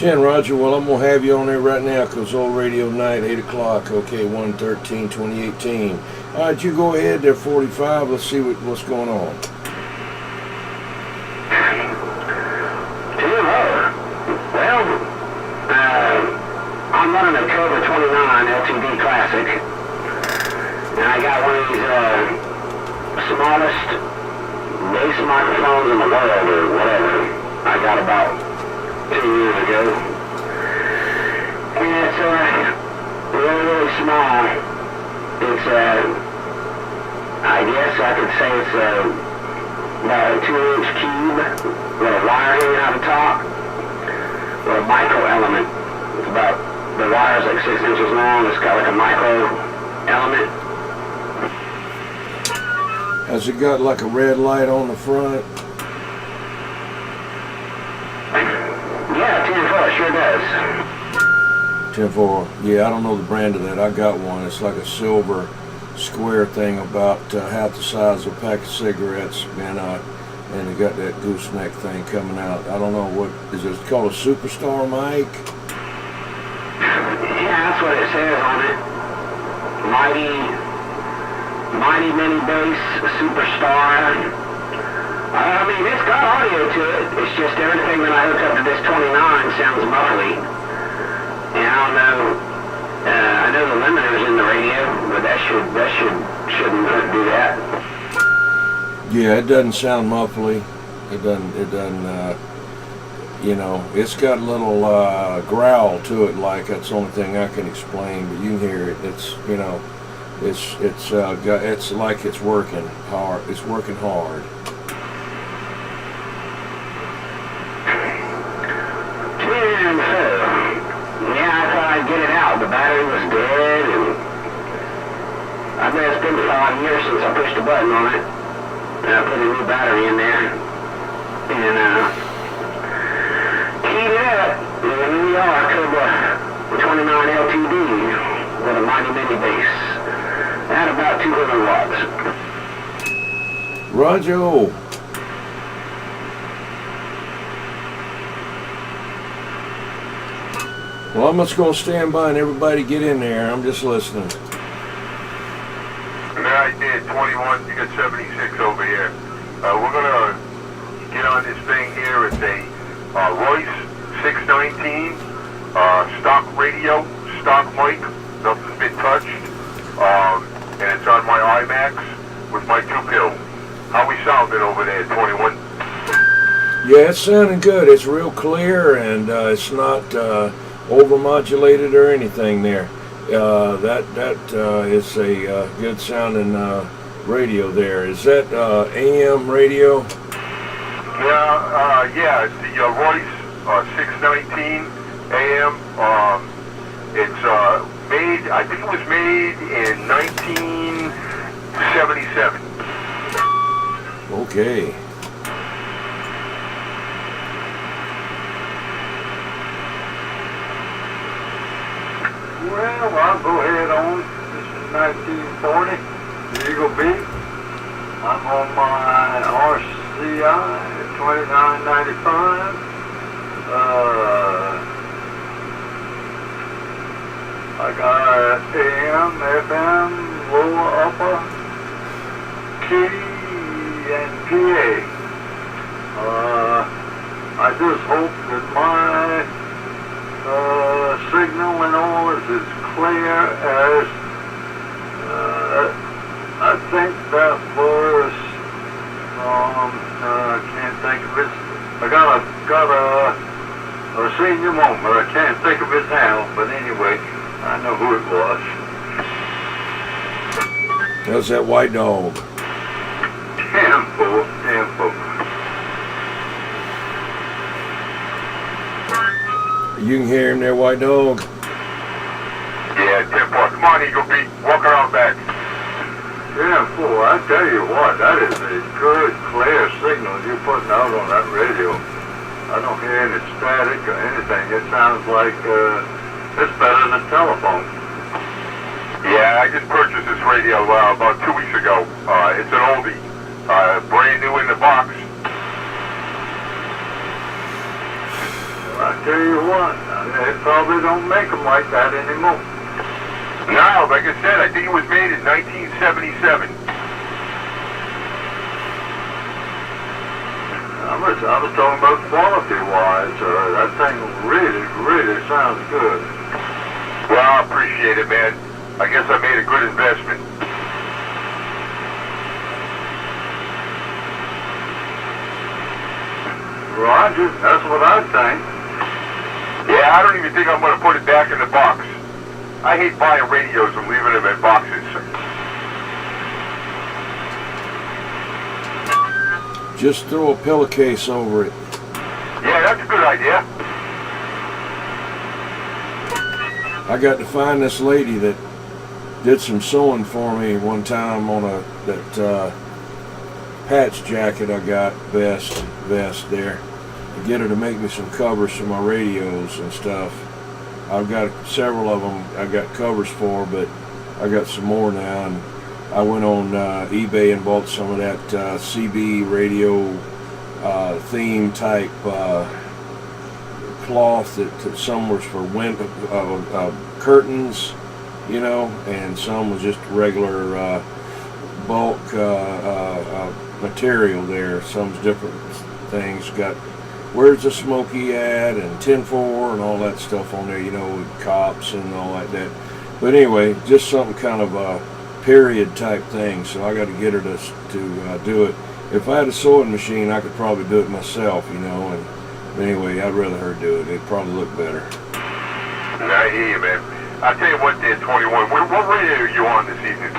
10, Roger. Well, I'm going to have you on there right now because old radio night, 8 o'clock. Okay, 1/13/2018. All right, you go ahead there, 45. Let's see what's going on. Well, I'm running a Cobra 29 LTD Classic, and I got one of these smallest bass microphones in the world, or whatever. I got about 2 years ago, and it's really, really small. It's I guess I could say it's about a 2-inch cube with a wire hanging out the top, with a micro element. It's about, the wire's like 6 inches long. It's got like a micro element. Has it got like a red light on the front? Yeah, 10-4, sure does. 10-4. Yeah, I don't know the brand of that. I got one. It's like a silver square thing about half the size of a pack of cigarettes, and they got that gooseneck thing coming out. I don't know what is it called, a Superstar mic? Yeah, that's what it says on it. Mighty mini bass Superstar. I mean, it's got audio to it. It's just everything that I hook up to this 29 sounds muffly. And I don't know. I know the limiter's in the radio, but that shouldn't do that. Yeah, it doesn't sound muffly. It doesn't, it's got a little growl to it, like that's the only thing I can explain, but you can hear it. It's, it's like it's working hard. It's working hard. Yeah, I thought I'd get it out. The battery was dead, and I bet it's been 5 years since I pushed a button on it. And I put a new battery in there, and keyed it up, and here we are, Cobra 29 LTD with a mighty mini bass at about 200 watts. Roger. Well, I'm just going to stand by and everybody get in there. I'm just listening. I did 21, you got 76 over here. We're going to get on this thing here. It's a Royce 619 stock radio, stock mic. Nothing's been touched. And it's on my IMAX with my 2-pill. How we sounding over there, 21? Yeah, it's sounding good. It's real clear, and it's not overmodulated or anything there. That is a good sounding radio there. Is that AM radio? Yeah, it's the Royce 619 AM. It's made, I think it was made in 1977. Okay. Well, I'll go ahead on. This is 1940, the Eagle B. I'm on my RCI 2995. I got AM, FM, lower, upper, key, and PA. I just hope that my signal and all is as clear as I think that was I can't think of it. I got a senior moment. I can't think of it now, but anyway, I know who it was. That's that white dog. Damn fool. You can hear him there, white dog. Yeah, 10-4. Come on, Eagle B. Walk around back. Damn fool. I tell you what, that is a good, clear signal you're putting out on that radio. I don't hear any static or anything. It sounds like it's better than telephone. Yeah, I just purchased this radio about 2 weeks ago. It's an oldie. Brand new in the box. I tell you what, they probably don't make them like that anymore. No, like I said, I think it was made in 1977. I was talking about quality-wise. That thing really, really sounds good. Well, I appreciate it, man. I guess I made a good investment. Roger, that's what I think. Yeah, I don't even think I'm going to put it back in the box. I hate buying radios and leaving them in boxes. Just throw a pillowcase over it. Yeah, that's a good idea. I got to find this lady that did some sewing for me one time on that patch jacket I got, vest there. To get her to make me some covers for my radios and stuff. I've got several of them I got covers for, but I got some more now, and I went on eBay and bought some of that CB radio theme type cloth that some was for curtains, you know, and some was just regular bulk material there. Some's different things. Got Where's the Smoky at and 10-4 and all that stuff on there, you know, with cops and all like that. But anyway, just something kind of a period type thing, so I got to get her to do it. If I had a sewing machine, I could probably do it myself, you know, but anyway, I'd rather her do it. It'd probably look better. I hear you, man. I'll tell you what, there, 21. What radio are you on this evening?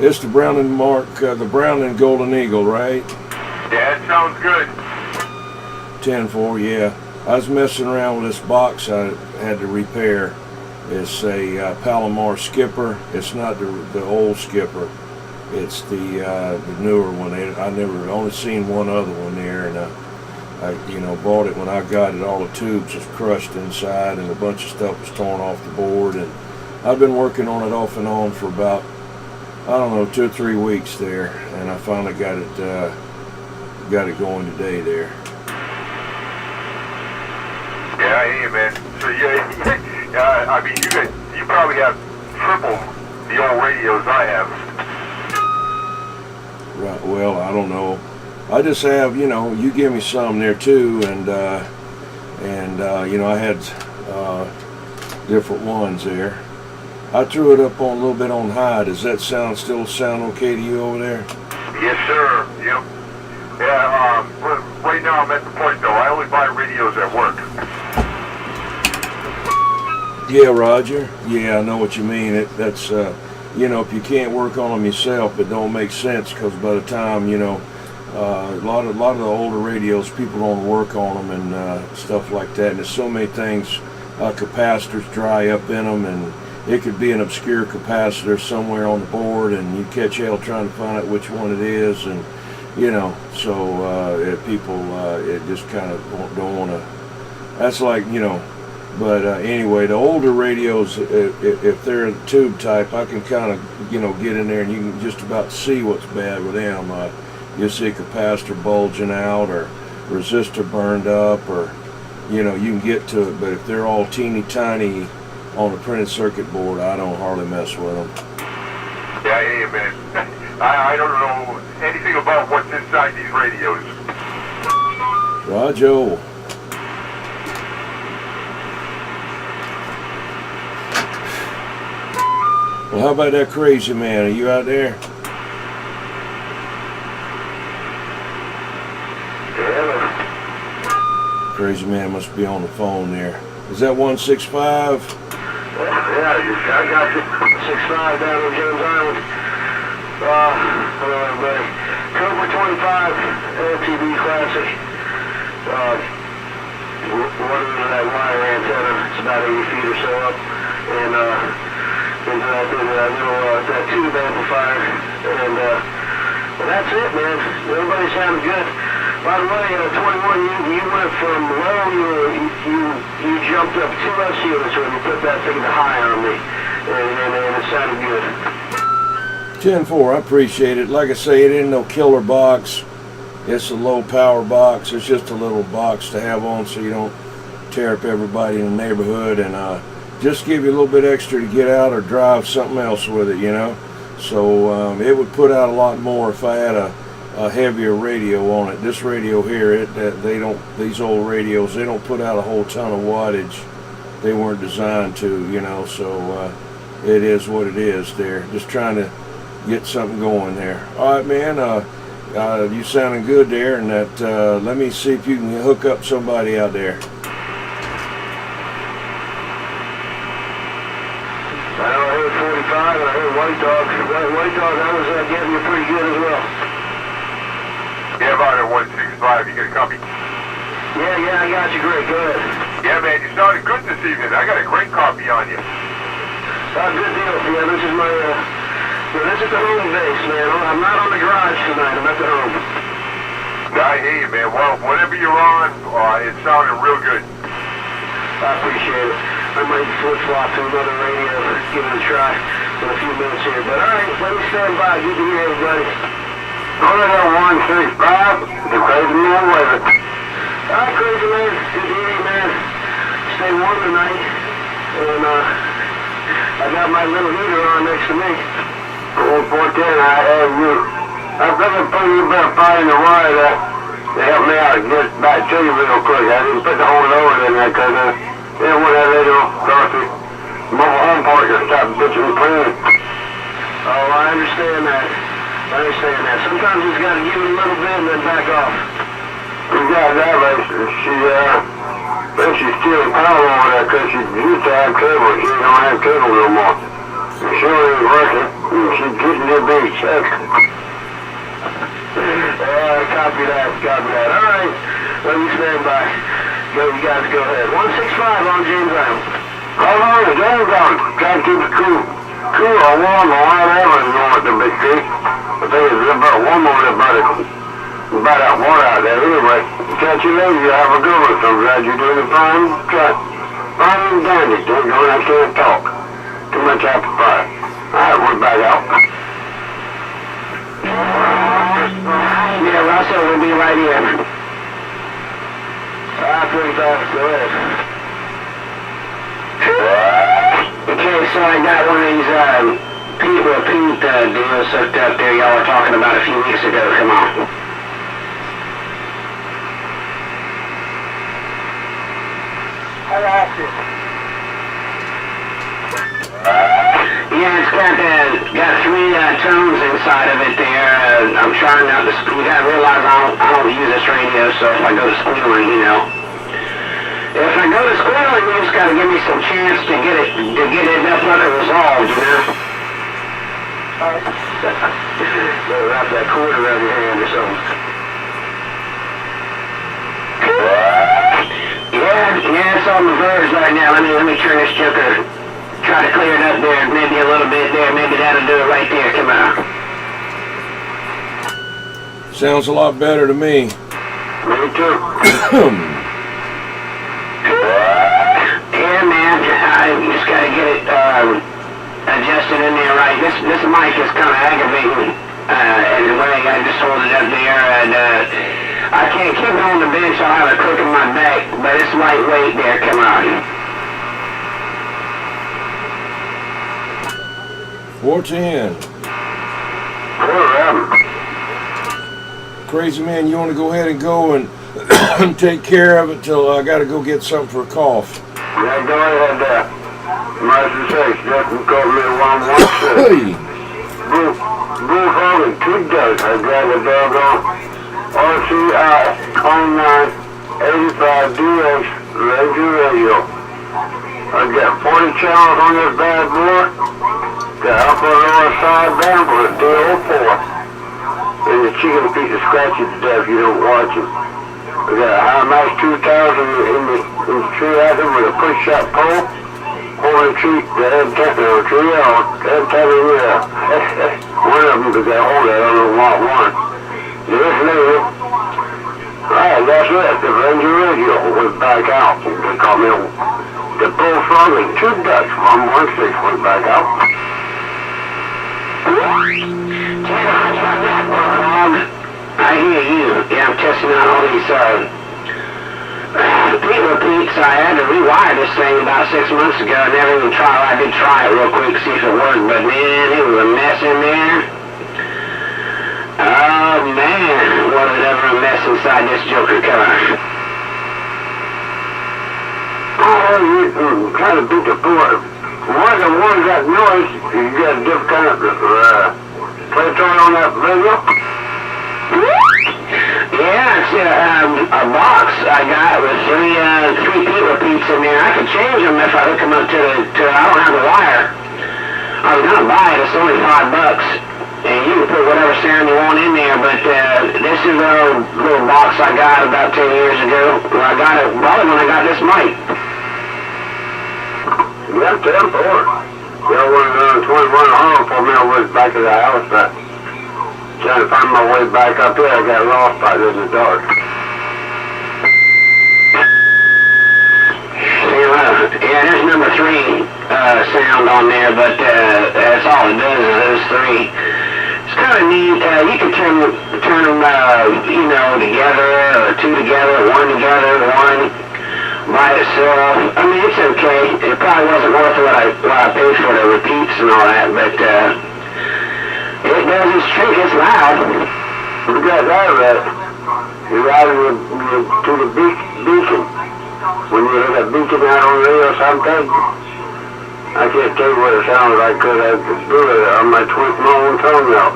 It's the Brown and the Brown and Golden Eagle, right? Yeah, it sounds good. 10-4, yeah. I was messing around with this box I had to repair. It's a Palomar Skipper. It's not the old Skipper. It's the newer one. I never only seen one other one there, and I bought it when I got it. All the tubes was crushed inside, and a bunch of stuff was torn off the board. And I've been working on it off and on for about, I don't know, 2 or 3 weeks there, and I finally got it going today there. Yeah, I hear you, man. So yeah, I mean, you probably have triple the old radios I have. Right. Well, I don't know. I just have, you give me some there too, and I had different ones there. I threw it up on a little bit on high. Does that still sound okay to you over there? Yes, sir. Yep. Yeah. Right now I'm at the point though. I only buy radios at work. Yeah, Roger. Yeah, I know what you mean. That's if you can't work on them yourself, it don't make sense, because by the time a lot of the older radios, people don't work on them and stuff like that. And there's so many things, capacitors dry up in them, and it could be an obscure capacitor somewhere on the board, and you catch hell trying to find out which one it is, and people it just kind of don't want to. That's like But anyway, the older radios, if they're the tube type, I can kind of, get in there and you can just about see what's bad with them. You see a capacitor bulging out or resistor burned up, or, you can get to it. But if they're all teeny tiny on the printed circuit board, I don't hardly mess with them. Yeah, hey, man. I don't know anything about what's inside these radios. Roger. Well, how about that crazy man? Are you out there? Yeah. Crazy man must be on the phone there. Is that 165? Yeah, I got you. 6'5" down on James Island. Hello, everybody. Cobra 25 LTV Classic. One of that wire antenna. It's about 80 feet or so up. And, that tube amplifier, and that's it, man. Everybody sounded good. By the way, 21, you went from low, you jumped up 2 less units when you put that thing to high on me, and it sounded good. 10-4, I appreciate it. Like I say, it ain't no killer box. It's a low power box. It's just a little box to have on, so you don't tear up everybody in the neighborhood, and just give you a little bit extra to get out or drive something else with it, you know. So it would put out a lot more if I had a heavier radio on it. This radio here, these old radios, they don't put out a whole ton of wattage. They weren't designed to, you know, so it is what it is there. Just trying to get something going there. All right, man, you sounding good there, and that, let me see if you can hook up somebody out there. I heard 45, I heard White Dog. White Dog, I was getting you pretty good as well. Yeah, about at 165, you get a copy? Yeah, I got you great, go ahead. Yeah, man, you sounded good this evening. I got a great copy on you. Good deal. Yeah, this is my, this is the home base, man. I'm not on the garage tonight, I'm at the home. I hear you, man. Well, whatever you're on, it sounded real good. I appreciate it. I might flip-flop to another radio, give it a try in a few minutes here. But all right, let me stand by. Good to hear everybody. Go to 165, the crazy man with it. All right, crazy man. Good to hear you, man. Stay warm tonight. And I got my little heater on next to me. 410, I have you. I've got to put you back finding the wire that to help me out and get back to you real quick. I didn't put the whole load in there because then when that radio across the mobile home park just stopped bitching and playing. Oh, I understand that. Sometimes you just got to give it a little bit and then back off. We got that, but she's stealing power over there because she used to have cable. She don't have cable no more. She ain't working. She's getting the beach. Copy that. All right, let me stand by. Go, you guys go ahead. 165 on James Island. Hold on, James Island. Try to keep it cool or warm or whatever you want to be cool. I think it's about warm over there about that water out there. Anyway, catch you later. You have a good one. I'm glad you're doing it fine. Fine and dandy. I can't talk. Too much apple pie. All right, we're back out. Yeah, Russell, we'll be right here. 45, go ahead. Okay, so I got one of these Pete deals hooked up there y'all were talking about a few weeks ago. Come on. I lost it. Yeah, it's got three tones inside of it there. I'm trying not to. You gotta realize I don't use this radio, so if I go to squealing, you know. If I go to squealing, you just gotta give me some chance to get it up under resolved, you know. Better wrap that cord around your hand or something. Yeah, it's on the verge right now. Let me turn this joker. Try to clear it up there, maybe a little bit there. Maybe that'll do it right there. Come on. Sounds a lot better to me. Me too. Yeah, man. I just gotta get it adjusted in there right. This mic is kind of aggravating. And the way I just hold it up there, and I can't keep it on the bench. I'll have a crook in my back, but it's lightweight there. Come on. 410. Crazy man, you want to go ahead and go and take care of it till I got to go get something for a cough. Yeah, go ahead. Master 6, just call me 116. Blue Hogan, 2 ducks. I grabbed a dog on RCI 2985 DX radio. I got 40 channels on this bad boy. The upper and lower side down for a DO4. And the chicken piece of scratchy to death if you don't watch it. We got a high max 2000 in the tree out there with a push shot pole. Holding tree, the tree on. One of them because they hold it, I don't know what one. This later. Alright, that's it. The Ranger radio went back out. They called me the bullfrog and 2 ducks. 116 went back out. I hear you. Yeah, I'm testing out all these repeat repeats. I had to rewire this thing about 6 months ago. I never even tried. I did try it real quick to see if it worked, but man, it was a mess in there. Oh man, was it ever a mess inside this Joker car? Oh, you kind of beat the board. One of the ones that noise, you got a different kind of playtoy on that radio? Yeah, it's a box I got with three repeat repeats in there. I could change them if I hook them up to I don't have the wire. I was gonna buy it, it's only $5. And you can put whatever sound you want in there, but this is a little box I got about 10 years ago. Well, I got it probably when I got this mic. Yeah, 10-4. Yeah, when 21 home for me, I was back at the house, but trying to find my way back up here, I got lost out in the dark. Yeah, there's number 3 sound on there, but that's all it does is those 3. It's kind of neat. You can turn them, you know, together, or 2 together, 1 together, 1 by itself. I mean, it's okay. It probably wasn't worth what I paid for the repeats and all that, but it does its trick. It's loud. You got out of that. You're out to the beacon. When you hear that beacon out on the radio or something, I can't tell you what it sounds like because I could do it on my own tongue now.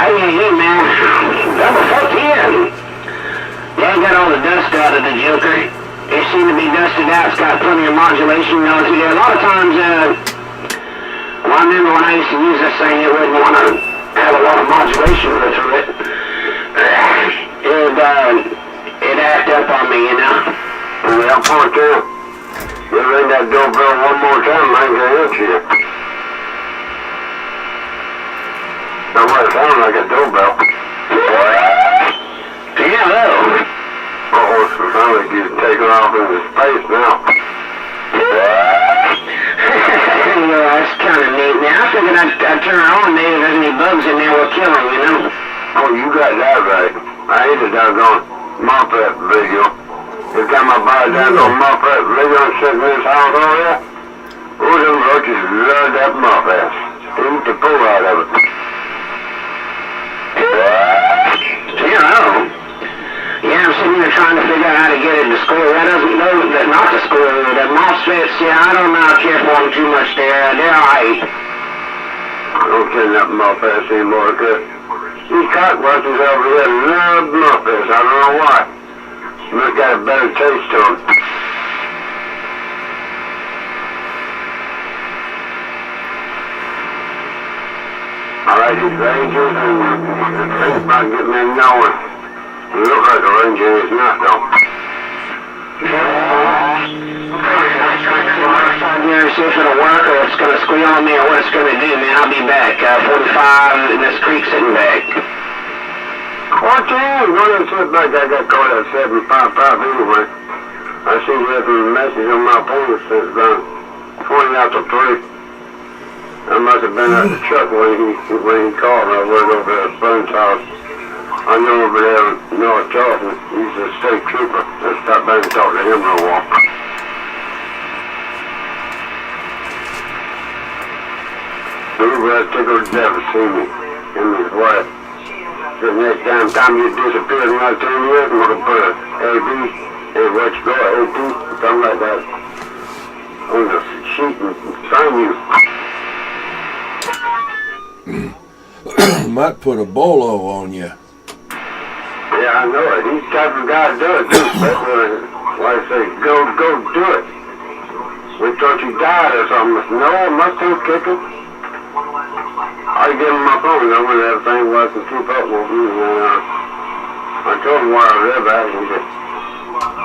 I hear you, man. Number 14. They ain't got all the dust out of the Joker. It seemed to be dusted out. It's got plenty of modulation going through there. A lot of times, well, I remember when I used to use this thing, it wouldn't want to have a lot of modulation go through it. It acted up on me, you know. Well, point there. You ring that doorbell one more time, I ain't gonna hit you. That's what it sounds like, a doorbell. Hello. Oh, it sounds like you're taking off into space now. Yeah, that's kind of neat. Now, I figured I'd turn it on, maybe if there's any bugs in there, we'll kill them, you know. Oh, you got that right. I hate the doggone Muppet video. Every time I buy a doggone Muppet video and sit in this house over there, oh, them roaches love that Muppet. They eat the pull out of it. You know. Yeah, I'm sitting here trying to figure out how to get it to score. That doesn't know that not to score. The MOSFETs, yeah, I don't know. I care for them too much there. They're alright. I don't care nothing Muppets anymore, cause these cockwatchers over here love Muppets. I don't know why. Must got a better taste to them. I like these Rangers and think about getting them knowing. You look like a Ranger, it's not though. Yeah, see if it'll work or it's going to squeal on me or what it's going to do, man. I'll be back. 45 in this creek sitting back. What the hell? Go ahead and sit back. I got caught at 755 anyway. I see you left a message on my phone that says about 20 after 3. I must have been at the truck when he called me. I was over at his friend's house. I know over there in North Charleston. He's a state trooper. I stopped back and talked to him for a while. He was tickled to death to see me and his wife. The next time you disappeared in like 10 years, I'm going to put a AB, a what you call AP, something like that, on the sheet and sign you. Might put a bolo on you. Yeah, I know it. He's the type of guy to do it, too. Especially, like I say, go do it. We thought you died or something. No, Mustang's kicking. I give him my phone. I wanted everything was to keep up with me. I told him where I live at. And he said,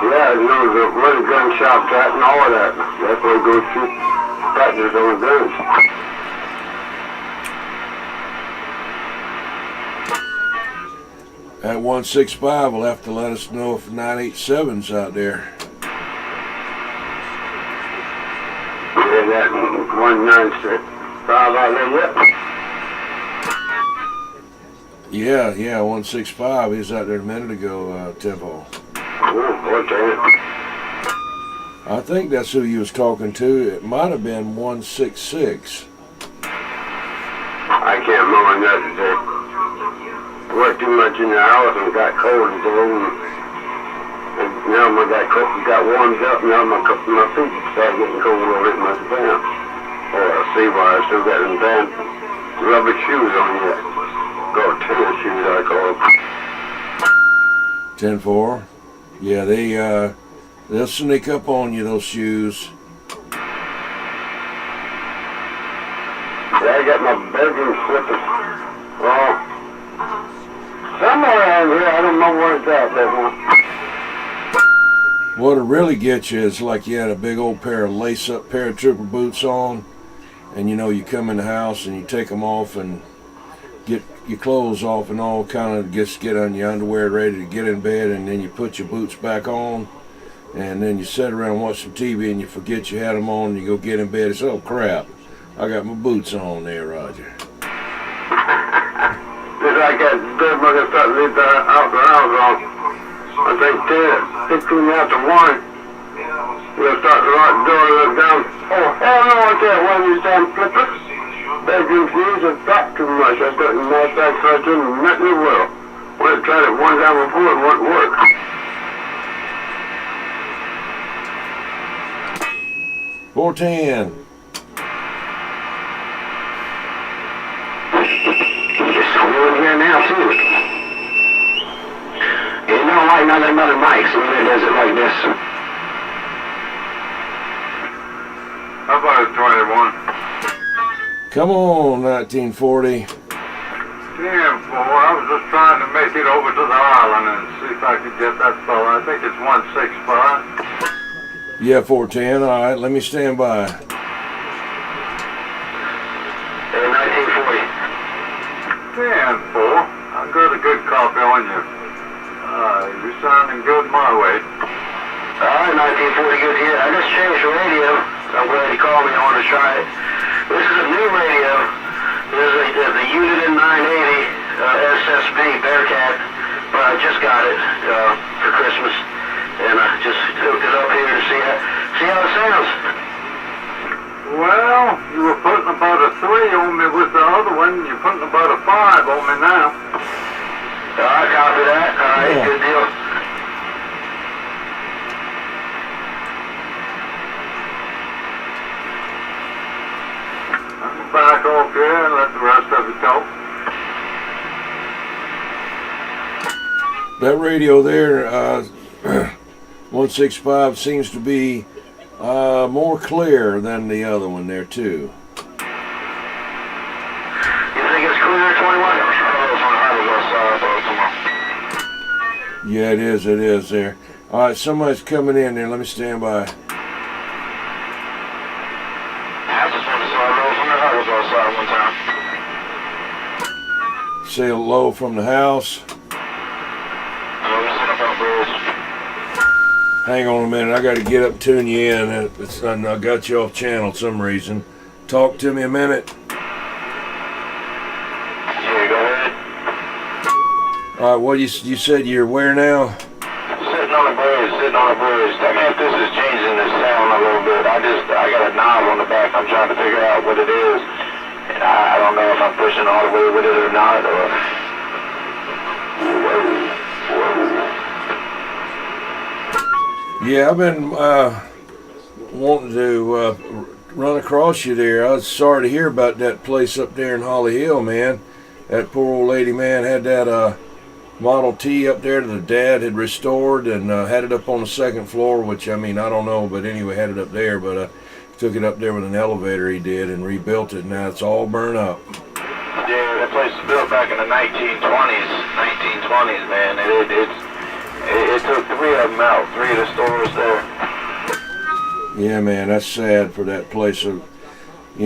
yeah, you know, where the gun shop's at and all of that. That's where he goes shoot practice on guns. That 165 will have to let us know if 987's out there. Yeah, that 195 out there, yep. Yeah, 165. He was out there a minute ago, Tempo. Okay. I think that's who you was talking to. It might have been 166. I can't remember that today. Worked too much in the house and got cold today. And now got warmed up. Now my feet started getting cold over it in my pants. Oh, I see why I still got them damn rubber shoes on yet. Go tennis shoes, I call them. 10-4. Yeah, they'll sneak up on you, those shoes. Yeah, I got my bedroom slippers. Well, somewhere around here, I don't know where it's at, that one. What'll really get you is like you had a big old pair of lace-up paratrooper boots on, and you know you come in the house and you take them off and get your clothes off and all, kind of just get on your underwear ready to get in bed, and then you put your boots back on, and then you sit around and watch some TV and you forget you had them on and you go get in bed. It's, oh crap, I got my boots on there, Roger. Just like that dead mother started to leave out the house on, I think 15 after 1. We'll start to lock the door and look down. Oh, hell no, I can't wear these damn flippers. Bedroom shoes have dropped too much. I couldn't match that clutch in nothing as well. When I tried it one time before, it wouldn't work. 410. It's screwing here now, too. You don't like none of them other mics when it does it like this. How about a 21? Come on, 1940. Damn, fool. I was just trying to make it over to the island and see if I could get that fella. I think it's 165. Yeah, 410. All right, let me stand by. Hey, 1940. Damn, fool. I got a good copy on you. You're sounding good my way. Alright, 1940, good to hear. I just changed the radio. I'm glad you called me. I want to try it. This is a new radio. This is the Unit 980 SSB Bearcat. But I just got it for Christmas. And I just hooked it up here to see how it sounds. Well, you were putting about a 3 on me with the other one. You're putting about a 5 on me now. Alright, copy that. Alright, Yeah. good deal. I'm back off here and let the rest of it go. That radio there, 165, seems to be more clear than the other one there too. You think it's clear, 21? Yeah, it is there. All right, somebody's coming in there. Let me stand by. I just want to say hello from the house outside one time. Say hello from the house. We sit up on the bridge. Hang on a minute. I got to get up and tune you in. I got you off channel for some reason. Talk to me a minute. Yeah, go ahead. All right, what you said you're where now? Sitting on the bridge. Tell me if this is changing the sound a little bit. I got a knob on the back. I'm trying to figure out what it is. And I don't know if I'm pushing all the way with it or not. Or... Yeah, I've been wanting to run across you there. I was sorry to hear about that place up there in Holly Hill, man. That poor old lady, man, had that Model T up there that the dad had restored and had it up on the second floor, which, I mean, I don't know, but anyway, had it up there, but took it up there with an elevator he did and rebuilt it. Now it's all burnt up. Yeah, that place was built back in the 1920s, man. It took 3 of them out, 3 of the stores there. Yeah, man, that's sad for that place. You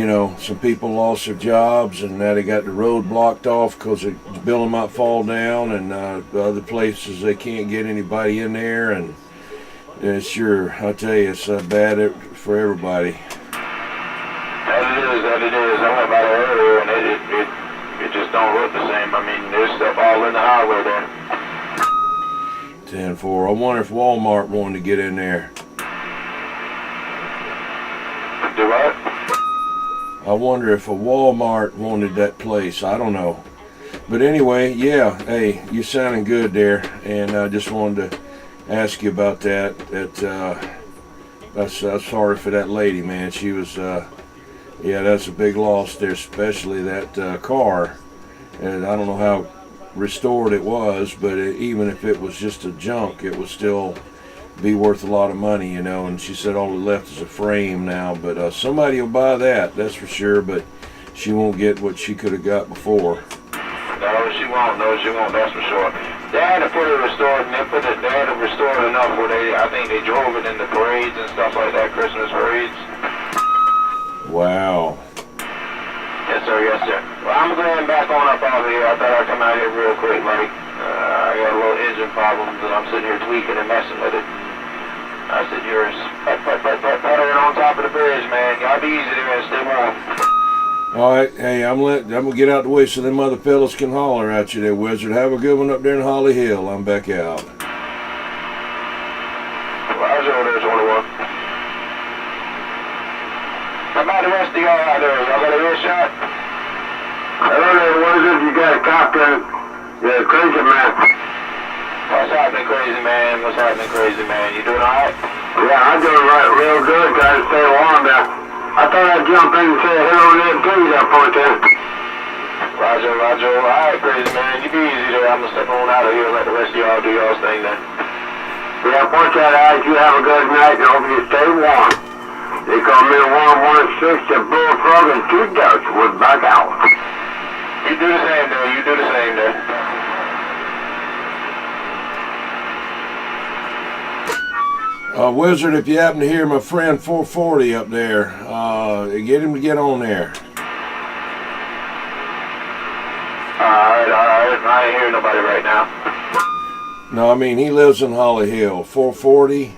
know, some people lost their jobs, and now they got the road blocked off because the building might fall down, and the other places they can't get anybody in there, and it's sure, I tell you, it's bad for everybody. That it is. I went by there earlier, and it just don't look the same. I mean, there's stuff all in the highway there. 10-4. I wonder if Walmart wanted to get in there. Do what? I wonder if a Walmart wanted that place. I don't know. But anyway, yeah, hey, you sounding good there, and I just wanted to ask you about that. I'm sorry for that lady, man. She was, yeah, that's a big loss there, especially that car. And I don't know how restored it was, but even if it was just a junk, it would still be worth a lot of money, you know. And she said all it left is a frame now, but somebody will buy that, that's for sure. But she won't get what she could have got before. No, she won't. No, she won't. That's for sure. They had to put it restored, and they had to restore it enough where I think they drove it in the parades and stuff like that, Christmas parades. Wow. Yes, sir. Yes, sir. Well, I'm going back on up out here. I thought I'd come out here real quick, Mike. I got a little engine problems, and I'm sitting here tweaking and messing with it. I said, yours, puttering on top of the bridge, man. Y'all be easy there and stay warm. All right, hey, I'm gonna get out the way so them other fellas can holler at you there, Wizard. Have a good one up there in Holly Hill. I'm back out. Roger, there, 21. How about the rest of y'all out there? Y'all got a earshot? Hello there, Wizard. You got a copter. You're a crazy man. What's happening, crazy man? What's happening, crazy man? You doing alright? Yeah, I'm doing right real good. Trying to stay warm there. I thought I'd jump in and say hello there to you there, Porter. Roger, Roger. Alright, crazy man. You be easy there. I'm gonna step on out of here and let the rest of y'all do y'all's thing then. Yeah, Porter, all right. You have a good night and hope you stay warm. They call me 116, a bullfrog, and 2 ducks. We're back out. You do the same there. You do the same there. Wizard, if you happen to hear my friend 440 up there, get him to get on there. Alright. I ain't hearing nobody right now. No, I mean, he lives in Holly Hill, 440,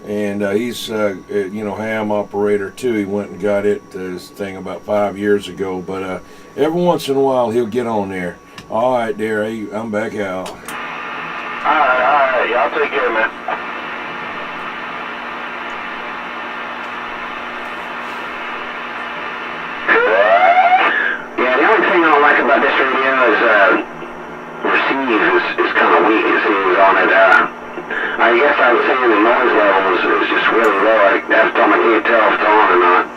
and he's, you know, ham operator too. He went and got his thing about 5 years ago, but every once in a while he'll get on there. All right, there, I'm back out. Alright. Y'all take care, man. Yeah, the only thing I don't like about this radio is receive is kind of weak. It seems on it. I guess I was saying the noise level is just really low. That's time I can't tell if it's on or not.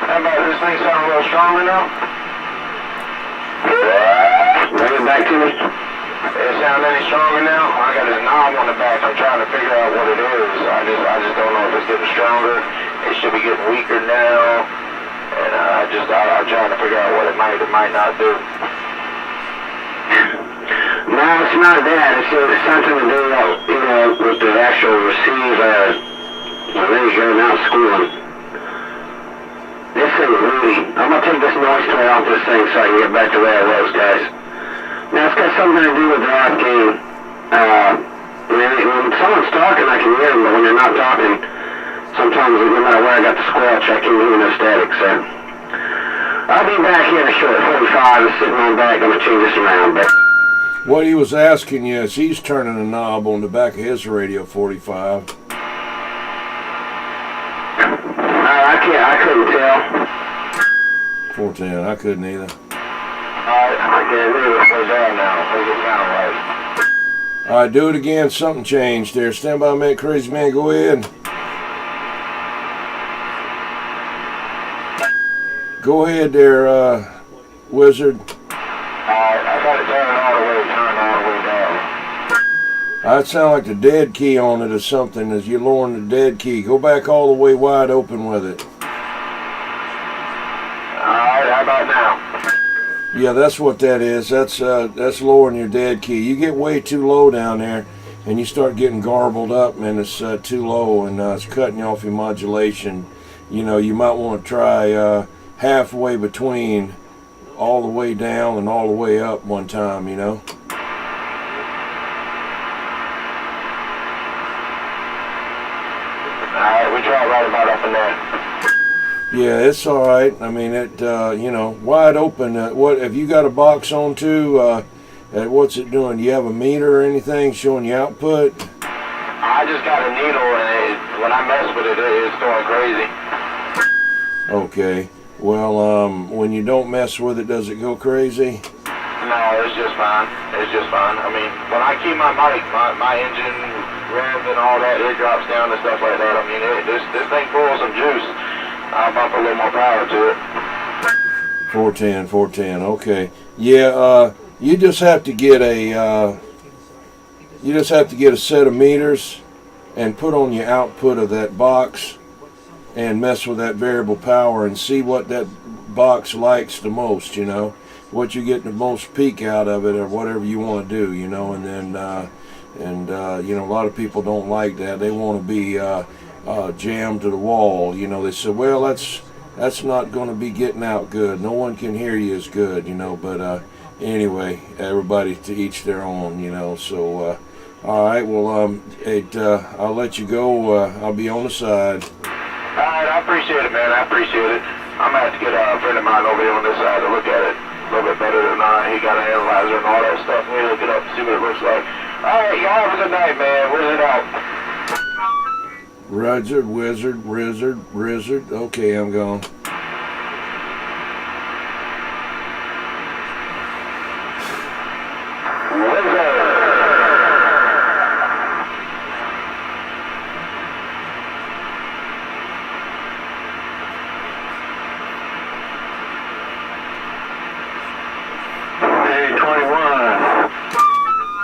How about this thing sound a little stronger now? Bring it back to me. It sound any stronger now? I got this knob on the back. I'm trying to figure out what it is. I just don't know if it's getting stronger. It should be getting weaker now. And I'm trying to figure out what it might not do. No, it's not that. It's something to do, you know, with the actual receive. There you go, now it's schooling. This thing really, I'm gonna take this noise plate off this thing so I can get back to where I was, guys. Now it's got something to do with the off game. When someone's talking, I can hear them, but when they're not talking, sometimes no matter where I got the squelch, I can't hear no static, so. I'll be back here in a short 45 and sitting on back. I'm gonna change this around, but. What he was asking you is he's turning a knob on the back of his radio 45. I couldn't tell. 410, I couldn't either. Alright, I can't hear it. It's down now. It's down right. All right, do it again. Something changed there. Stand by, man. Crazy man, go ahead. Go ahead there, Wizard. Alright, I got it turned all the way down. I'd sound like the dead key on it or something as you're lowering the dead key. Go back all the way wide open with it. Alright, how about now? Yeah, that's what that is. That's lowering your dead key. You get way too low down there, and you start getting garbled up, and it's too low, and it's cutting you off your modulation. You know, you might want to try halfway between all the way down and all the way up one time, you know. Alright, we try right about up in there. Yeah, it's all right. I mean, it, you know, wide open. What have you got a box on too? what's it doing? Do you have a meter or anything showing you output? I just got a needle, and when I mess with it, it's going crazy. Okay. Well, when you don't mess with it, does it go crazy? No, it's just fine. It's just fine. I mean, when I keep my mic, my engine rev and all that, it drops down and stuff like that. I mean, this thing full of some juice. I'll bump a little more power to it. 410. Okay. Yeah. You just have to get a set of meters and put on your output of that box and mess with that variable power and see what that box likes the most, you know, what you get the most peak out of it or whatever you want to do, you know, and then you know, a lot of people don't like that. They want to be jammed to the wall, you know. They say, well, that's not going to be getting out good. No one can hear you as good, you know, but anyway, everybody to each their own, you know. So all right, well, I'll let you go. I'll be on the side. All right, I appreciate it, man. I appreciate it. I'm going to have to get a friend of mine over here on this side to look at it a little bit better than I. He got an analyzer and all that stuff. Let me look it up and see what it looks like. All right, y'all have a good night, man. Where's it out? Roger, wizard. Okay, I'm gone.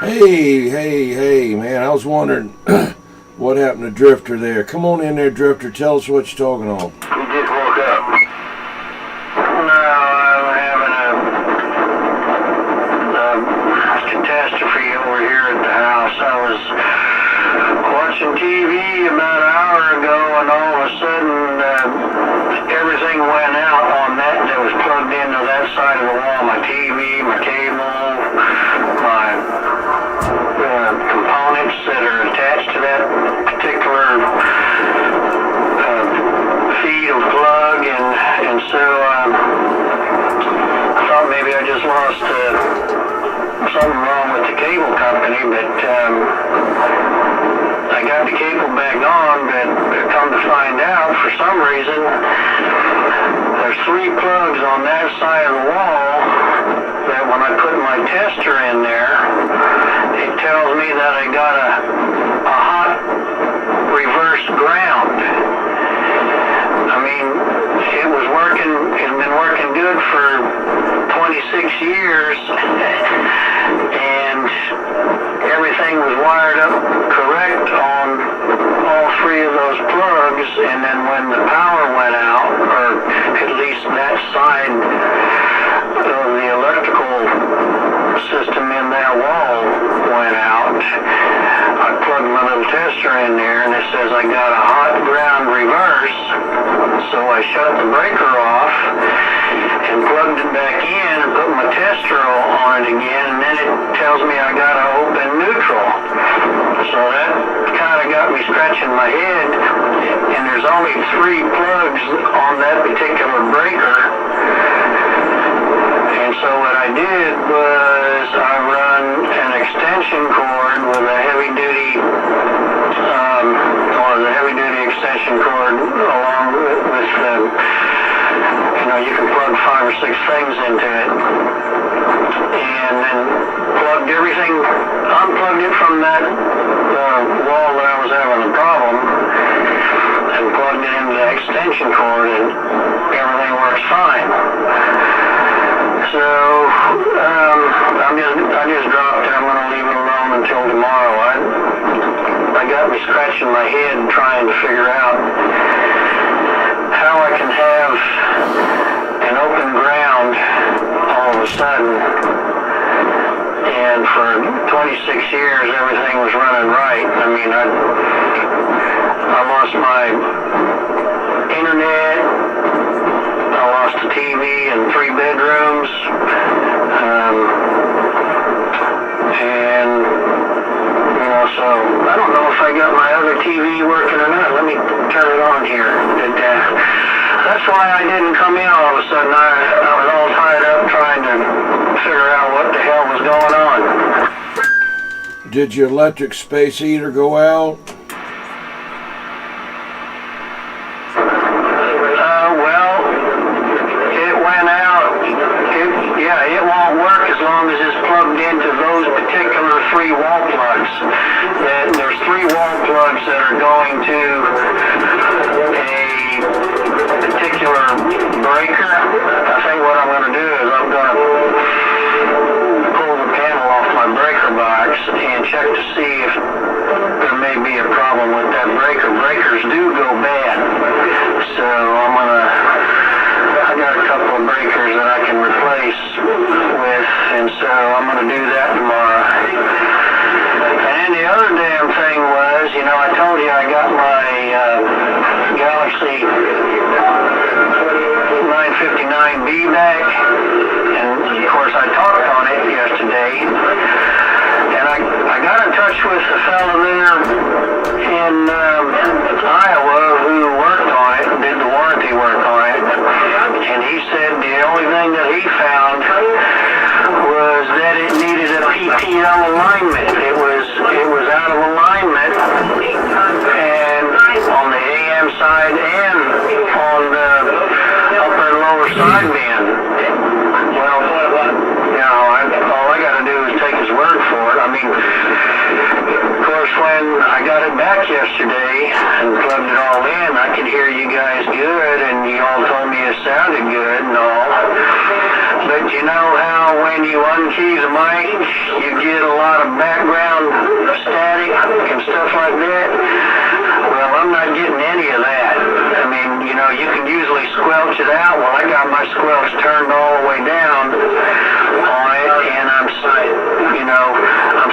Hey, man, I was wondering what happened to Drifter there. Come on in there, Drifter. Tell us what you're talking on. Who just woke up? No, I'm having a catastrophe over here at the house. I was watching TV about an hour ago, and all of a sudden everything went out on that was plugged into that side of the wall. My TV, my cable, my components that are attached to that particular feed or plug, and so I thought maybe I just lost something wrong with the cable company, but I got the cable back on, but come to find out, for some reason, there's 3 plugs on that side of the wall that when I put my tester in there, it tells me that I got a hot reverse ground. I mean, it was working, it's been working good for 26 years, and everything was wired up correct on all 3 of those plugs, and then when the power went out, or at least that side of the electrical system in that wall went out, I plugged my little tester in there, and it says I got a hot ground reverse, so I shut the breaker off and plugged it back in and put my tester on it again, and then it tells me I got an open neutral. So that kind of got me scratching my head, and there's only 3 plugs on that particular breaker. And so what I did was I run an extension cord with a heavy-duty extension cord along with the, you know, you can plug 5 or 6 things into it, and then unplugged it from that wall that I was having a problem, and plugged it into the extension cord, and everything works fine. So I just dropped it. I'm going to leave it alone until tomorrow. I got me scratching my head and trying to figure out how I can have an open ground all of a sudden, and for 26 years everything was running right. I mean, I lost my internet, I lost the TV in 3 bedrooms, and you know, so I don't know if I got my other TV working or not. Let me turn it on here. That's why I didn't come in all of a sudden. I was all tied up trying to figure out what the hell was going on. Did your electric space heater go out? Well, it went out. It won't work as long as it's plugged into those particular 3 wall plugs. There's 3 wall plugs that are going to a particular breaker. I think what I'm going to do is I'm going to pull the panel off my breaker box and check to see if there may be a problem with that breaker. Breakers do go bad. So I got a couple of breakers that I can replace with, and so I'm going to do that tomorrow. And then the other damn thing was, I told you I got my Galaxy 959B back, and of course I talked on it yesterday, and I got in touch with the fellow there in Iowa who worked on it, did the warranty work on it, and he said the only thing that he found was that it needed a PPL alignment. It was out of alignment, and on the AM side and on the upper and lower side band. Well, all I got to do is take his word for it. I mean, of course, when I got it back yesterday and plugged it all in, I could hear you guys good, and you all told me it sounded good and all. But you know how when you unkey the mic, you get a lot of background static and stuff like that? Well, I'm not getting any of that. I mean, you can usually squelch it out. Well, I got my squelch turned all the way down on it, and I'm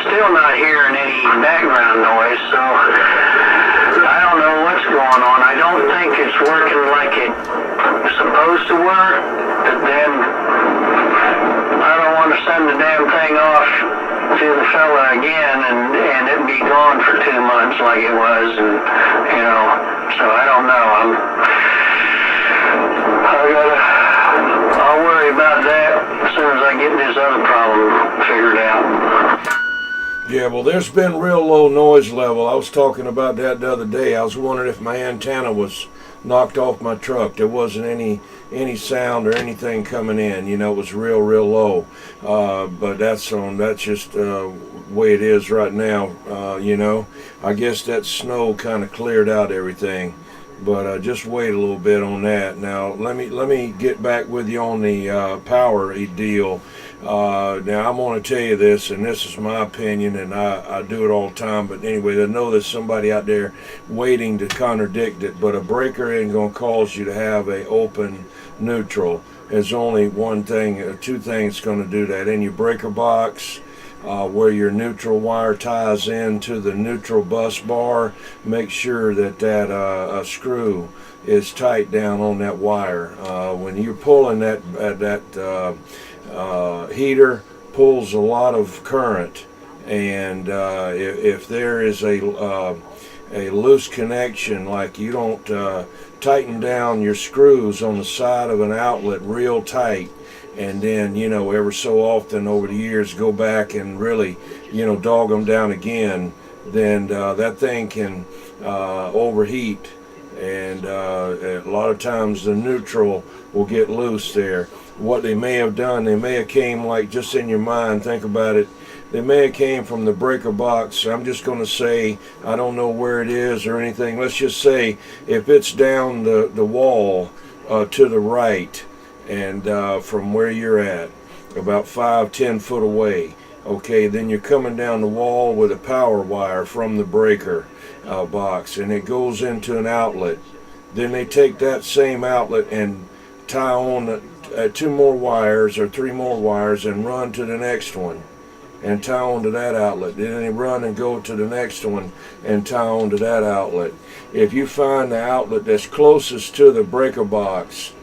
still not hearing any background noise, so I don't know what's going on. I don't think it's working like it's supposed to work, but then I don't want to send the damn thing off to the fella again and it be gone for 2 months like it was, and so I don't know. I'll worry about that as soon as I get this other problem figured out. Yeah, well, there's been real low noise level. I was talking about that the other day. I was wondering if my antenna was knocked off my truck. There wasn't any sound or anything coming in. It was real low. But that's just the way it is right now. I guess that snow kind of cleared out everything. But just wait a little bit on that. Now let me get back with you on the power deal. Now I'm going to tell you this, and this is my opinion, and I do it all the time. But anyway, I know there's somebody out there waiting to contradict it. But a breaker ain't going to cause you to have a open neutral. There's only one thing, 2 things going to do that. In your breaker box, where your neutral wire ties into the neutral bus bar, make sure that screw is tight down on that wire. When you're pulling that heater pulls a lot of current, and if there is a loose connection, like you don't tighten down your screws on the side of an outlet real tight, and then ever so often over the years go back and really dog them down again, then that thing can overheat, and a lot of times the neutral will get loose there. What they may have done, they may have came, like, just in your mind, think about it, they may have came from the breaker box. I'm just going to say, I don't know where it is or anything. Let's just say if it's down the wall to the right, and from where you're at, about 5-10 foot away, okay, then you're coming down the wall with a power wire from the breaker box, and it goes into an outlet. Then they take that same outlet and tie on 2 more wires or 3 more wires and run to the next one and tie on to that outlet. Then they run and go to the next one and tie on to that outlet. If you find the outlet that's closest to the breaker box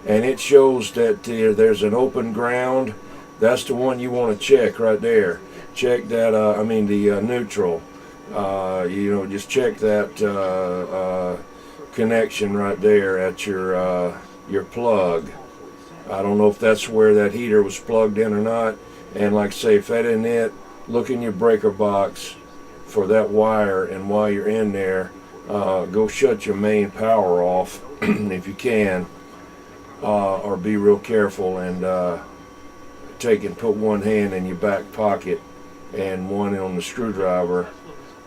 and it shows that there's an open ground, that's the one you want to check right there. Check that, the neutral. Just check that connection right there at your plug. I don't know if that's where that heater was plugged in or not. And like I say, if that isn't it, look in your breaker box for that wire, and while you're in there, go shut your main power off if you can, or be real careful and put one hand in your back pocket and one on the screwdriver,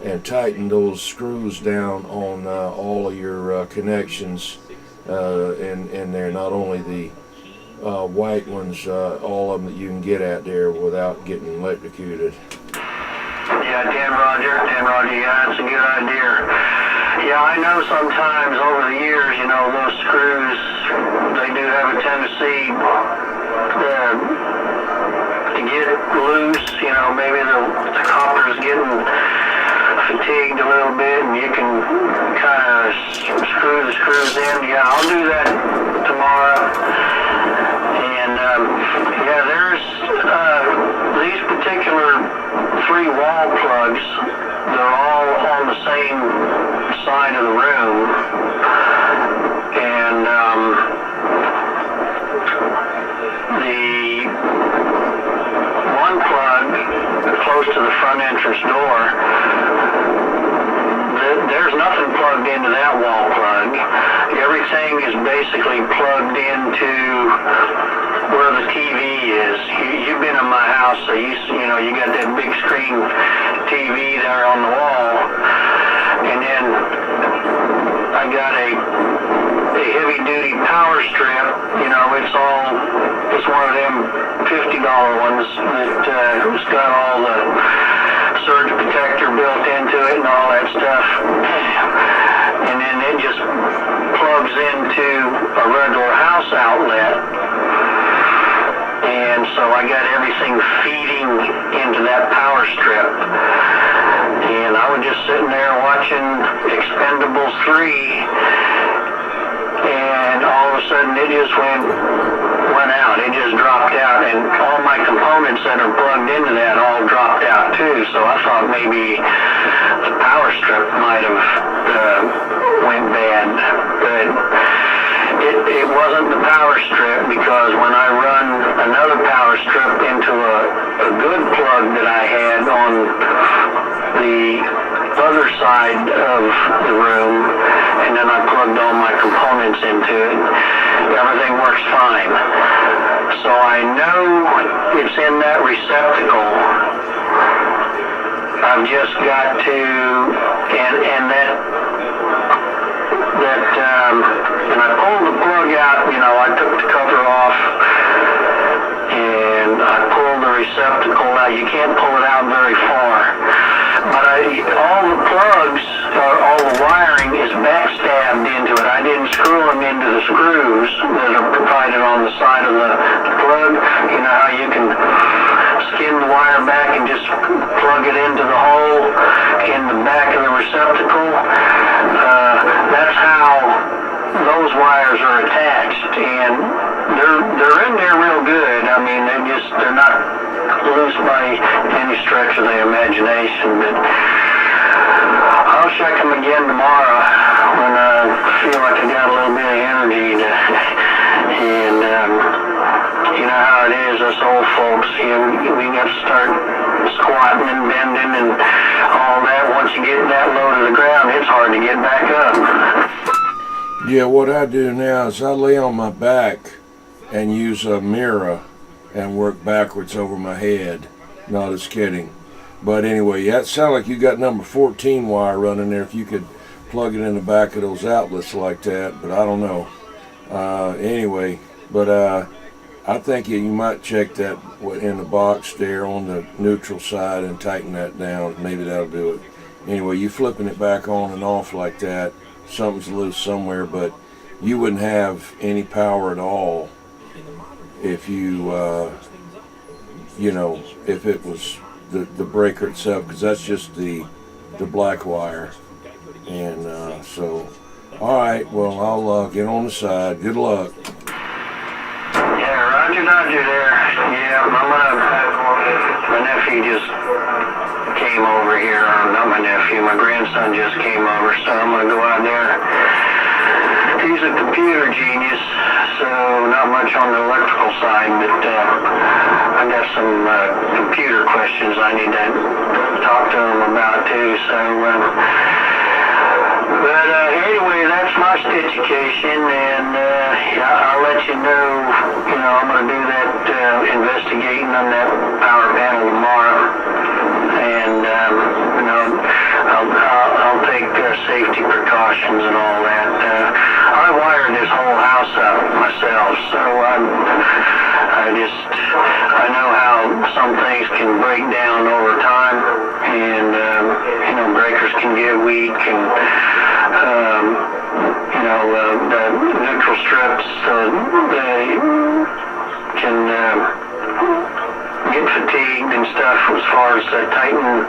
and tighten those screws down on all of your connections in there, not only the white ones, all of them that you can get at there without getting electrocuted. Yeah, 10 Roger, yeah, that's a good idea. Yeah, I know sometimes over the years, you know, those screws, they do have a tendency to get loose, you know, maybe the copper's getting fatigued a little bit, and you can kind of screw the screws in. Yeah, I'll do that tomorrow. And yeah, there's these particular 3 wall plugs. They're all on the same side of the room, and the one plug close to the front entrance door, there's nothing plugged into that wall plug. Everything is basically plugged into where the TV is. You've been in my house, so you know you got that big screen TV there on the wall, and then I got a heavy-duty power strip. You know, it's one of them $50 ones that it's got all the surge protector built into it and all that stuff, and then it just plugs into a regular house outlet, and so I got everything feeding into that power strip, and I was just sitting there watching Expendables 3, and all of a sudden it just went out. It just dropped out, and all my components that are plugged into that all dropped out too. So I thought maybe the power strip might have went bad, but it wasn't the power strip, because when I run another power strip into a good plug that I had on the other side of the room, and then I plugged all my components into it, everything works fine. So I know it's in that receptacle. I've just got to, and I pulled the plug out, you know, I took the cover off, and I pulled the receptacle out. You can't pull it out very far. But all the plugs, or all the wiring is backstabbed into it. I didn't screw them into the screws that are provided on the side of the plug. You know how you can skin the wire back and just plug it into the hole in the back of the receptacle? That's how those wires are attached, and they're in there real good. I mean, they're not loose by any stretch of the imagination, but I'll check them again tomorrow when I feel like I got a little bit of energy and you know how it is, us old folks, we got to start squatting and bending and all that. Once you get that low to the ground, it's hard to get back up. Yeah, what I do now is I lay on my back and use a mirror and work backwards over my head. Not as kidding. But anyway, that sounds like you got number 14 wire running there, if you could plug it in the back of those outlets like that, but I don't know. Anyway, but I think you might check that in the box there on the neutral side and tighten that down. Maybe that'll do it. Anyway, you flipping it back on and off like that, something's loose somewhere, but you wouldn't have any power at all if you, you know, if it was the breaker itself, because that's just the black wire. And so, all right, well, I'll get on the side. Good luck. Yeah, Roger there. Yeah, my nephew just came over here. Not my nephew, my grandson just came over, so I'm going to go out there. He's a computer genius, so not much on the electrical side, but I got some computer questions I need to talk to them about too. So, but anyway, that's my stitchication, and I'll let you know. I'm going to do that investigating on that power panel tomorrow, and I'll take safety precautions and all that. I wired this whole house up myself, so I know how some things can break down over time, and breakers can get weak, and the neutral strips can get fatigued and stuff as far as tightening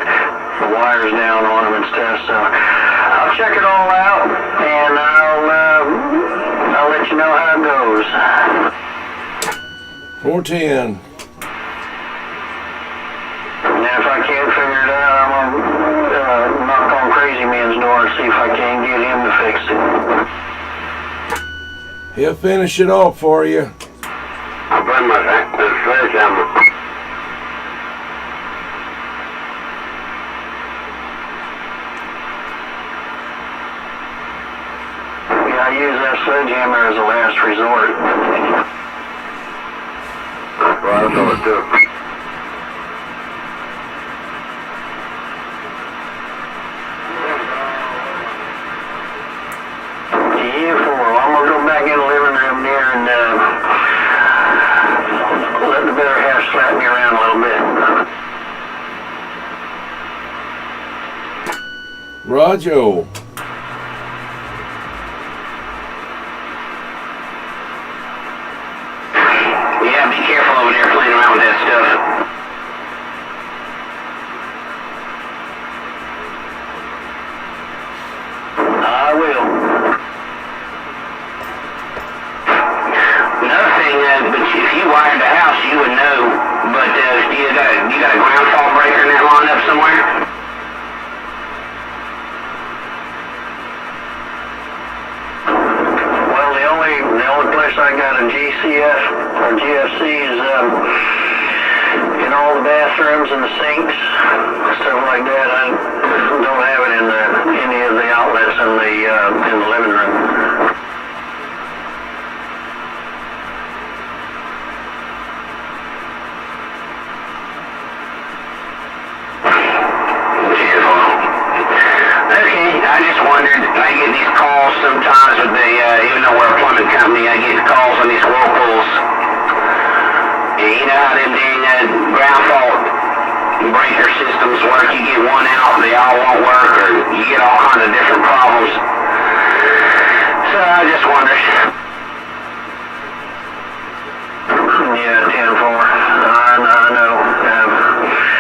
the wires down on them and stuff. So I'll check it all out, and I'll let you know how it goes. 410. And if I can't figure it out, I'm gonna knock on Crazy Man's door and see if I can't get him to fix it. He'll finish it off for you. I'll bring my sledgehammer. Yeah, I use that sledgehammer as a last resort. That's what I'm gonna do. I'm gonna go back in the living room there and let the better half slap me around a little bit. Roger. Yeah, be careful over there playing around with that stuff. I will. Another thing, but if you wired the house, you would know. But you got a ground fault breaker in that line up somewhere? Well, the only place I got a GCF or GFC is in all the bathrooms and the sinks, stuff like that. I don't have it in any of the outlets in the living room. I get these calls sometimes with even though we're a plumbing company, I get calls on these whirlpools. And you know how them dang ground fault breaker systems work. You get one out, they all won't work, or you get all kinds of different problems. So I just wondered. Yeah, 10-4. I know.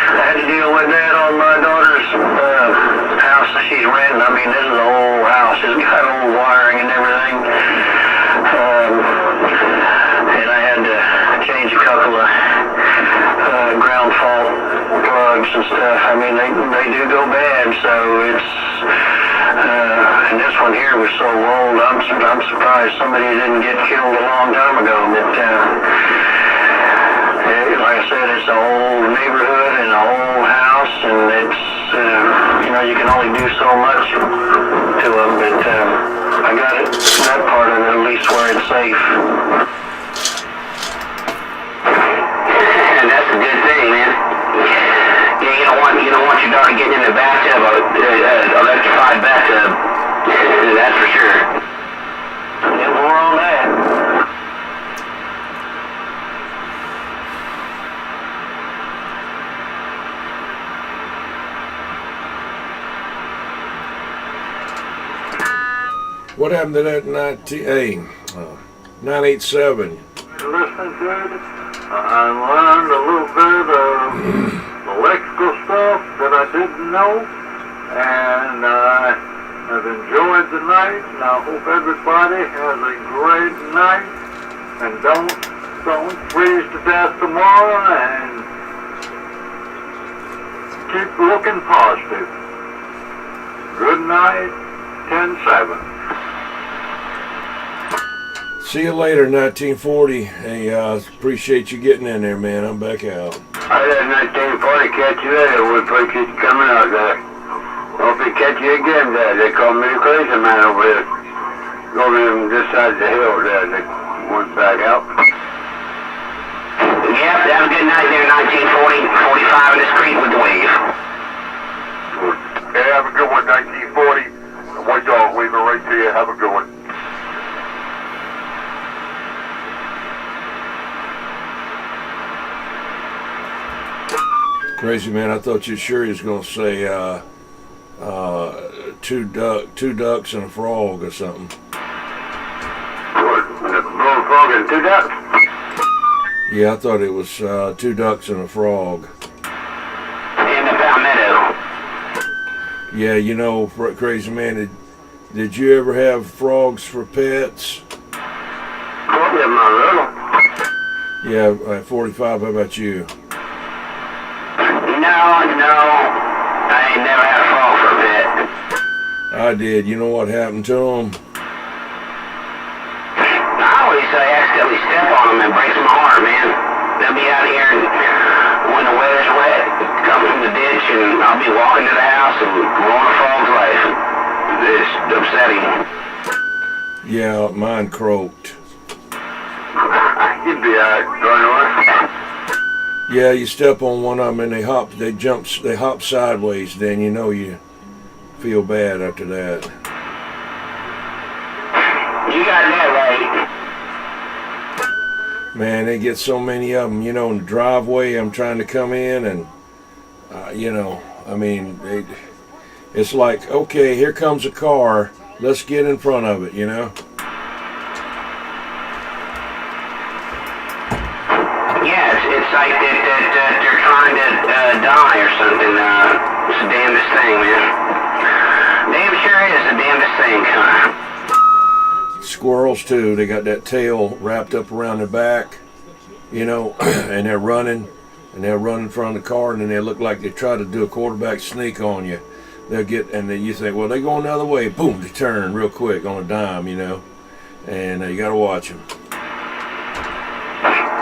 I had to deal with that on my daughter's house that she's renting. I mean, this is an old house. It's got old wiring and everything. And I had to change a couple of ground fault plugs and stuff. I mean, they do go bad, so it's... and this one here was so old, I'm surprised somebody didn't get killed a long time ago. But like I said, it's an old neighborhood and an old house, and it's, you can only do so much to them, but I got that part of it at least where it's safe. That's a good thing, man. Yeah, you don't want your daughter getting in the bathtub, electrified bathtub. That's for sure. Yeah, more on that. What happened to that 987? Listening to it, I learned a little bit of electrical stuff that I didn't know, and I have enjoyed the night, and I hope everybody has a great night, and don't freeze to death tomorrow, and keep looking positive. Good night, 10-7. See you later, 1940. Hey, appreciate you getting in there, man. I'm back out. I had 1940 catch you there. We appreciate you coming out there. Hope we catch you again there. They call me the crazy man over here. Over on this side of the hill there. They went back out. Yep, have a good night there, 1940, 45 in the street with the wave. Hey, have a good one, 1940. White dog waving right to you. Have a good one. Crazy man, I thought you sure he was gonna say two ducks and a frog or something. What? The bullfrog and 2 ducks? Yeah, I thought it was 2 ducks and a frog. In the Palmetto. Yeah, you know, crazy man, did you ever have frogs for pets? Probably my little. Yeah, at 45, how about you? No, I ain't never had a frog for a pet. I did. You know what happened to them? I always say accidentally step on them and breaks my heart, man. They'll be out here and when the weather's wet, come from the ditch and I'll be walking to the house and ruin a frog's life. It's upsetting. Yeah, mine croaked. You'd be alright, going on. Yeah, you step on one of them and they hop sideways, then you know you feel bad after that. You got that right. Man, they get so many of them, you know, in the driveway I'm trying to come in and, you know, I mean, it's like, okay, here comes a car, let's get in front of it, you know? Yeah, it's like that they're trying to die or something. It's the damnedest thing, man. Damn sure is the damnedest thing, huh? Squirrels too, they got that tail wrapped up around their back, you know, and they'll run in front of the car and then they look like they try to do a quarterback sneak on you. They'll get, and then you think, well, they're going the other way, boom, they turn real quick on a dime, you know, and you gotta watch them.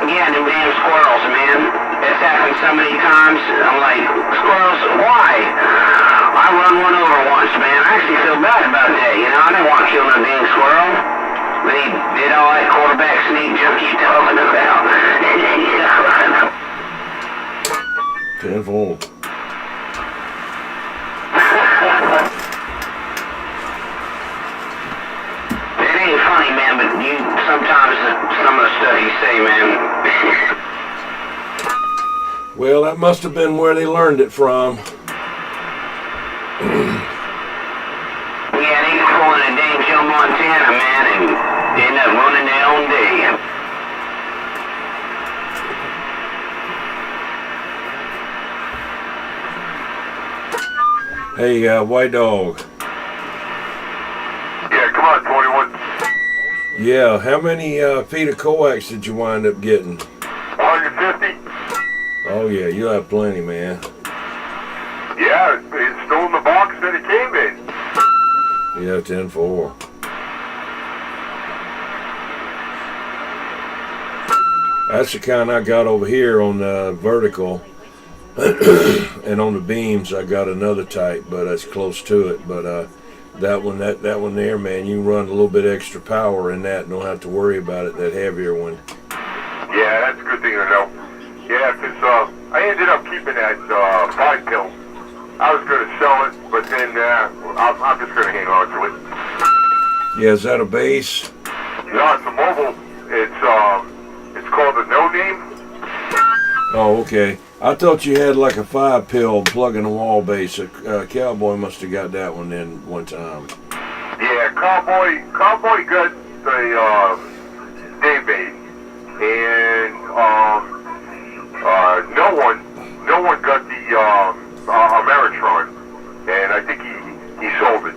Yeah, them damn squirrels, man. It's happened so many times. I'm like, squirrels, why? I run one over once, man. I actually feel bad about that, you know. I didn't want to kill no damn squirrel. They did all that quarterback sneak junk you talking about. Tenfold. It ain't funny, man, but sometimes some of the stuff you say, man. Well, that must have been where they learned it from. Yeah, they was pulling a dang Joe Montana, man, and ended up running their own day. Hey, white dog. Yeah, come on, 21. Yeah, how many feet of coax did you wind up getting? 150? Oh yeah, you'll have plenty, man. Yeah, it's still in the box that it came in. Yeah, 10-4. That's the kind I got over here on the vertical. And on the beams I got another type, but that's close to it. But that one there, man, you run a little bit extra power in that and don't have to worry about it, that heavier one. Yeah, that's a good thing to know. Yeah, because I ended up keeping that 5 pill. I was going to sell it, but then I'm just going to hang on to it. Yeah, is that a base? No, it's a mobile. It's called a No Name. Oh, okay. I thought you had like a 5 pill plug in the wall base. Cowboy must have got that one in one time. Yeah, Cowboy got the Daybait, and no one got the Ameritron, and I think he sold it.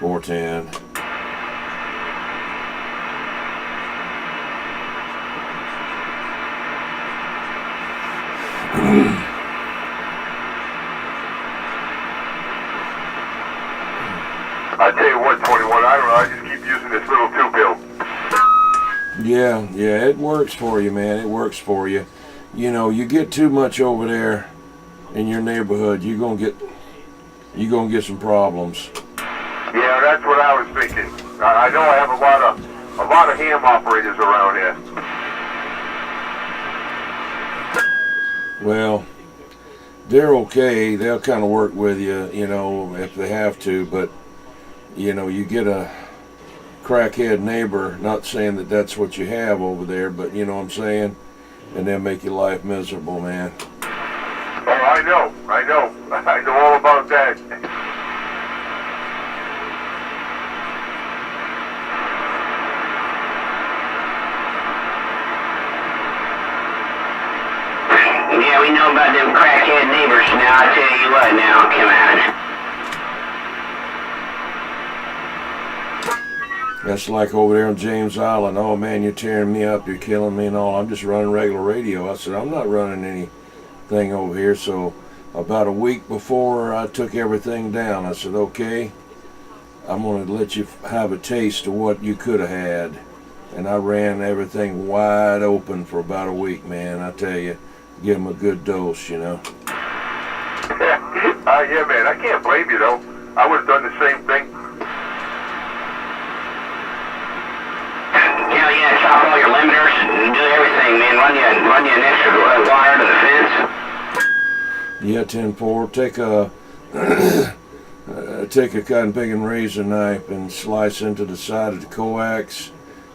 410. I tell you what, 21, I don't know, I just keep using this little 2 pill. Yeah, it works for you, man. It works for you. you know, you get too much over there in your neighborhood, you're gonna get some problems. Yeah, that's what I was thinking. I know I have a lot of ham operators around here. Well, they're okay. They'll kind of work with you, you know, if they have to. But you know, you get a crackhead neighbor. Not saying that that's what you have over there, but you know what I'm saying. And they'll make your life miserable, man. Oh, I know I know all about that. Yeah, we know about them crackhead neighbors now. I tell you what now, come on. That's like over there on James Island. Oh man, you're tearing me up. You're killing me and all. I'm just running regular radio. I said, I'm not running anything over here. So about a week before I took everything down, I said, okay, I'm going to let you have a taste of what you could have had. And I ran everything wide open for about a week, man. I tell you, give them a good dose, you know. Yeah, man, I can't blame you, though. I would have done the same thing. Yeah, chop all your limiters and do everything, man. Run you an extra wire to the fence. Yeah, 10-4. Take a cotton picking razor knife and slice into the side of the coax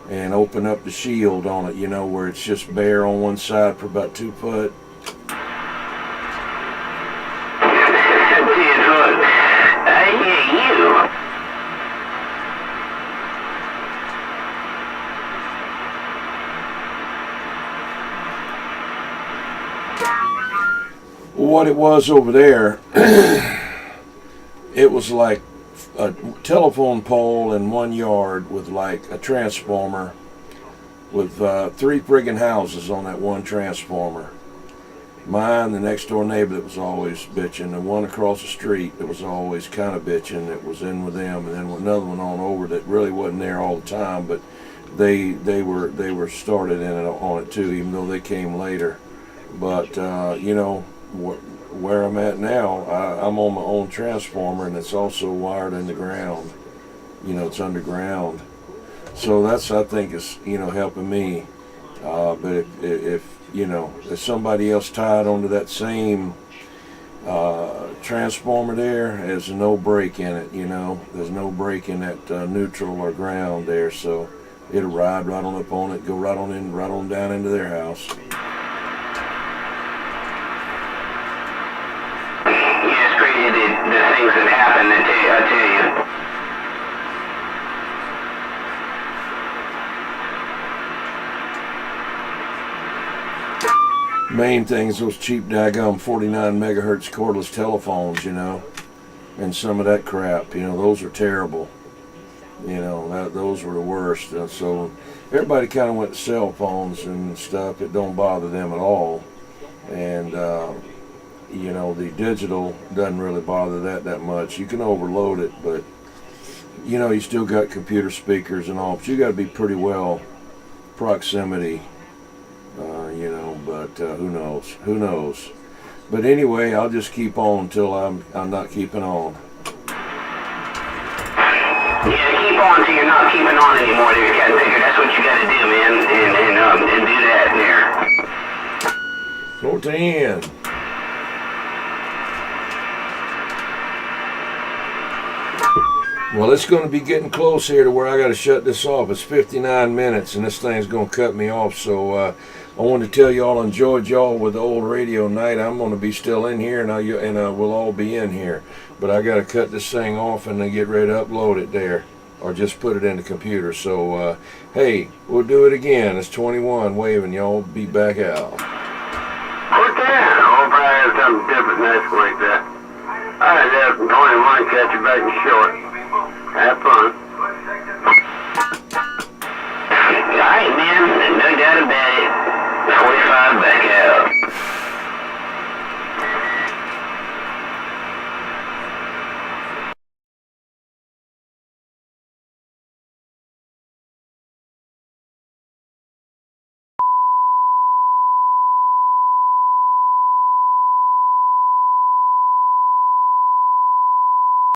and open up the shield on it, you know, where it's just bare on one side for about 2 foot. What it was over there, it was like a telephone pole in 1 yard with like a transformer with 3 friggin' houses on that one transformer. Mine, the next door neighbor that was always bitching, the one across the street that was always kind of bitching that was in with them, and then another one on over that really wasn't there all the time, but they were started in it on it too, even though they came later. But you know, where I'm at now, I'm on my own transformer, and it's also wired in the ground. You know, it's underground. So that's, I think, is, you know, helping me. But if you know, if somebody else tied onto that same transformer there, there's no break in it. You know, there's no break in that neutral or ground there. So it'll ride right on up on it, go right on in, right on down into their house. The things that happen, I tell you. Main thing is those cheap daggum 49 megahertz cordless telephones, you know, and some of that crap, you know, those are terrible. You know, those were the worst. So everybody kind of went to cell phones and stuff. It don't bother them at all. And you know, the digital doesn't really bother that much. You can overload it, but you know, you still got computer speakers and all, but you got to be pretty well proximity, you know, but who knows. But anyway, I'll just keep on until I'm not keeping on. Yeah, keep on until you're not keeping on anymore, there, Cat Picker. That's what you got to do, man, and do that there. 14. Well, it's going to be getting close here to where I got to shut this off. It's 59 minutes, and this thing's going to cut me off. So I wanted to tell y'all I enjoyed y'all with the old radio night. I'm going to be still in here, and we'll all be in here. But I got to cut this thing off and then get ready to upload it there, or just put it in the computer. So, hey, we'll do it again. It's 21 waving. Y'all be back out. Okay, I'll probably have something different next week there. All right, there's 21, catch you back in short. Have fun.